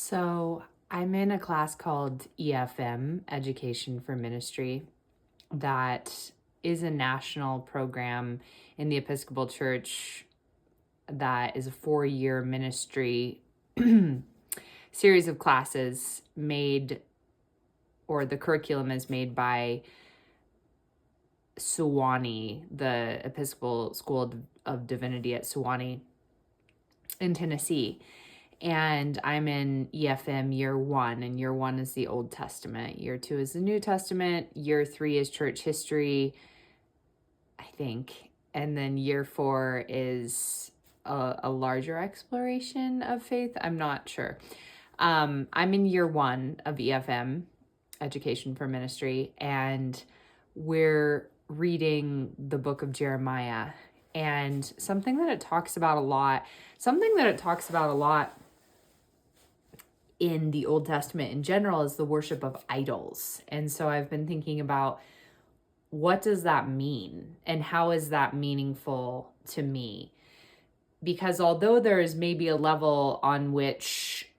So I'm in a class called EFM, Education for Ministry, that is a national program in the Episcopal Church that is a 4-year ministry series of classes made, or the curriculum is made by Sewanee, the Episcopal School of Divinity at Sewanee in Tennessee. And I'm in EFM year 1, and year 1 is the Old Testament. Year 2 is the New Testament. Year 3 is church history, I think. And then year 4 is a larger exploration of faith. I'm not sure. I'm in year 1 of EFM, Education for Ministry, and we're reading the book of Jeremiah. And something that it talks about a lot in the Old Testament in general is the worship of idols. And so I've been thinking about, what does that mean? And how is that meaningful to me? Because although there is maybe a level on which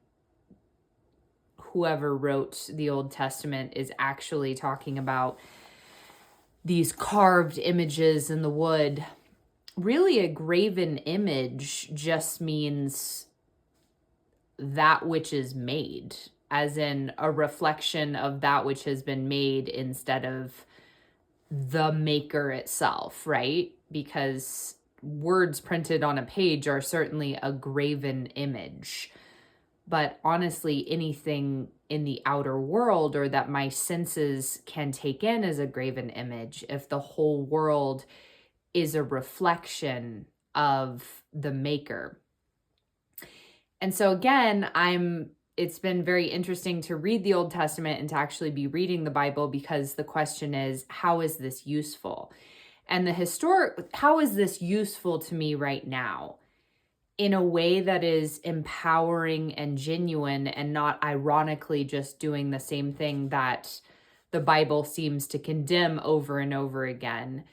whoever wrote the Old Testament is actually talking about these carved images in the wood, really a graven image just means that which is made, as in a reflection of that which has been made instead of the maker itself, right? Because words printed on a page are certainly a graven image. But honestly, anything in the outer world or that my senses can take in as a graven image, if the whole world is a reflection of the maker. And so again, it's been very interesting to read the Old Testament and to actually be reading the Bible, because the question is, how is this useful? And how is this useful to me right now in a way that is empowering and genuine, and not ironically just doing the same thing that the Bible seems to condemn over and over again.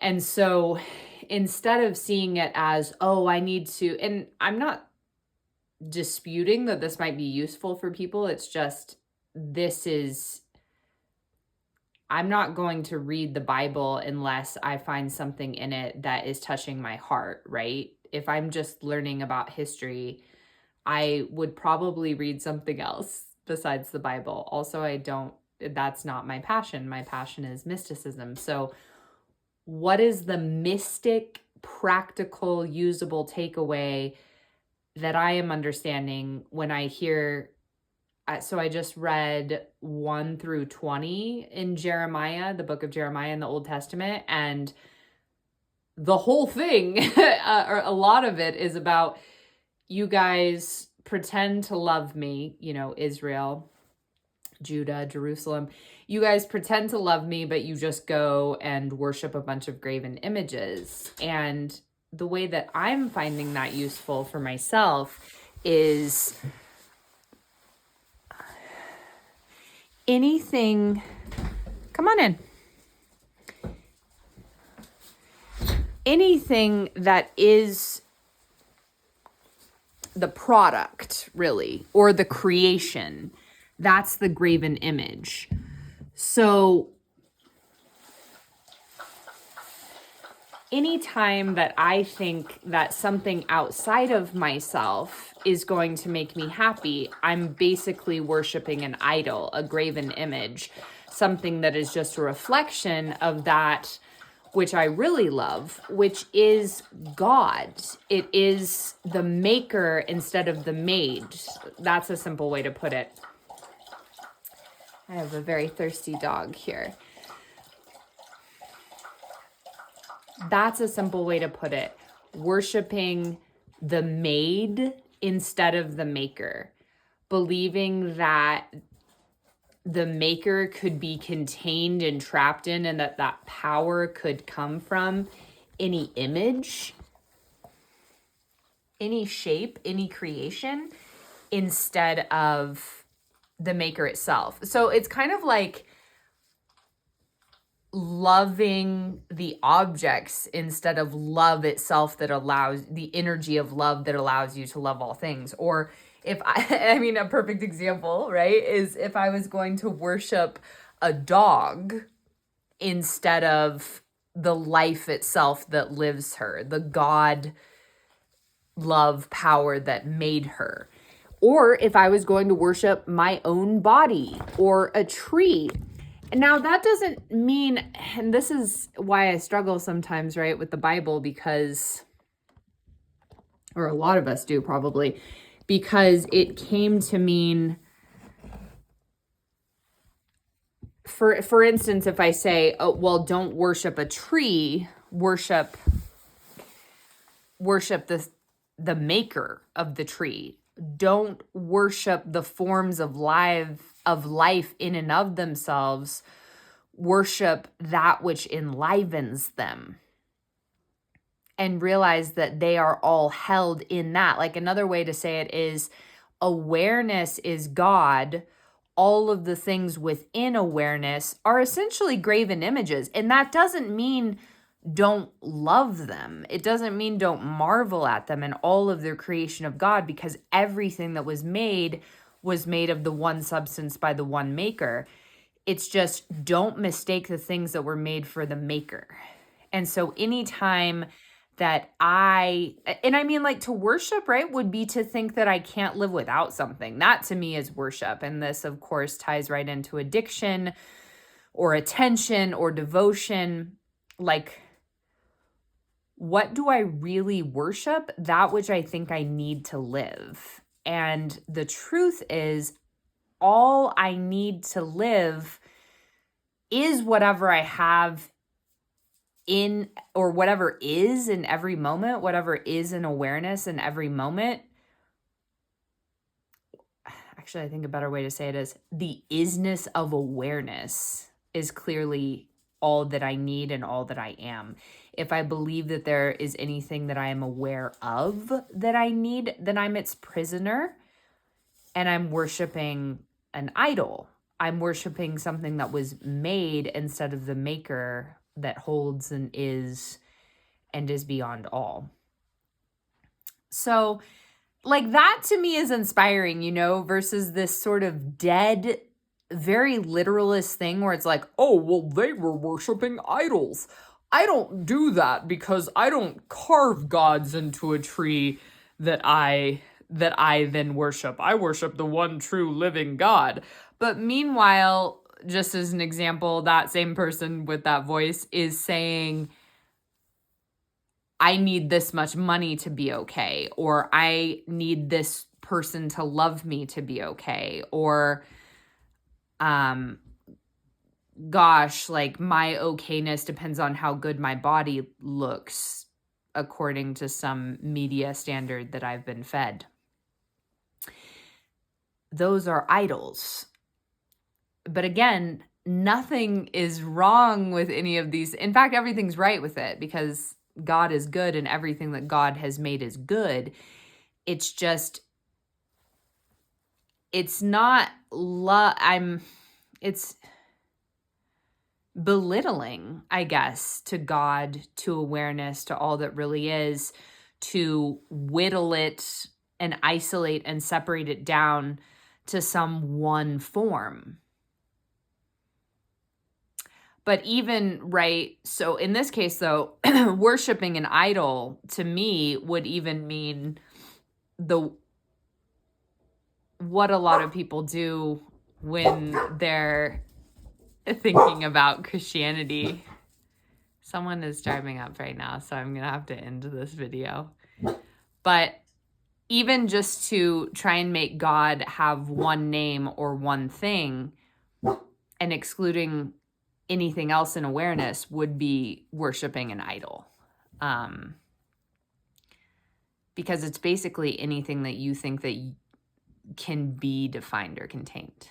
And so instead of seeing it as, I need to, and I'm not disputing that this might be useful for people. It's just, I'm not going to read the Bible unless I find something in it that is touching my heart, right? If I'm just learning about history, I would probably read something else besides the Bible. Also, that's not my passion. My passion is mysticism. So what is the mystic, practical, usable takeaway that I am understanding when I hear, so I just read 1 through 20 in Jeremiah, the book of Jeremiah in the Old Testament, and the whole thing, or a lot of it, is about, you guys pretend to love me, Israel, Judah, Jerusalem. You guys pretend to love me, but you just go and worship a bunch of graven images. And the way that I'm finding that useful for myself is anything that is the product, really, or the creation, that's the graven image. So anytime that I think that something outside of myself is going to make me happy, I'm basically worshiping an idol, a graven image, something that is just a reflection of that which I really love, which is God. It is the maker instead of the made. That's a simple way to put it. I have a very thirsty dog here. That's a simple way to put it. Worshiping the made instead of the maker. Believing that the maker could be contained and trapped in, and that power could come from any image, any shape, any creation, instead of the maker itself. So it's kind of like loving the objects instead of love itself, that allows the energy of love that allows you to love all things. Or I mean, a perfect example, right, is if I was going to worship a dog instead of the life itself that lives her, the God, love, power that made her. Or if I was going to worship my own body or a tree. Now, that doesn't mean, and this is why I struggle sometimes, right, with the Bible, because, or a lot of us do probably, because it came to mean, for instance, if I say, oh, well, don't worship a tree, worship the maker of the tree. Don't worship the forms of life in and of themselves. Worship that which enlivens them. And realize that they are all held in that. Like, another way to say it is, awareness is God. All of the things within awareness are essentially graven images. And that doesn't mean don't love them. It doesn't mean don't marvel at them and all of their creation of God, because everything that was made of the one substance by the one maker. It's just, don't mistake the things that were made for the maker. And so anytime that and I mean, like, to worship, right, would be to think that I can't live without something. That to me is worship. And this, of course, ties right into addiction or attention or devotion. Like, what do I really worship? That which I think I need to live. And the truth is, all I need to live is whatever I have in, or whatever is in every moment, whatever is in awareness in every moment. Actually, I think a better way to say it is, the isness of awareness is clearly all that I need and all that I am. If I believe that there is anything that I am aware of that I need, then I'm its prisoner, and I'm worshiping an idol. I'm worshiping something that was made instead of the maker that holds and is beyond all. So, like, that to me is inspiring, versus this sort of dead, very literalist thing where it's like, oh, well, they were worshiping idols. I don't do that because I don't carve gods into a tree that I then worship. I worship the one true living God. But meanwhile, just as an example, that same person with that voice is saying, I need this much money to be okay, or I need this person to love me to be okay, or gosh, like, my okayness depends on how good my body looks according to some media standard that I've been fed. Those are idols. But again, nothing is wrong with any of these. In fact, everything's right with it, because God is good and everything that God has made is good. It's just, it's not it's belittling, I guess, to God, to awareness, to all that really is, to whittle it and isolate and separate it down to some one form. But even, right, so in this case, though, worshiping an idol to me would even mean what a lot of people do when they're thinking about Christianity. Someone is driving up right now, so I'm going to have to end this video. But even just to try and make God have one name or one thing and excluding anything else in awareness would be worshiping an idol. Because it's basically anything that you think that can be defined or contained.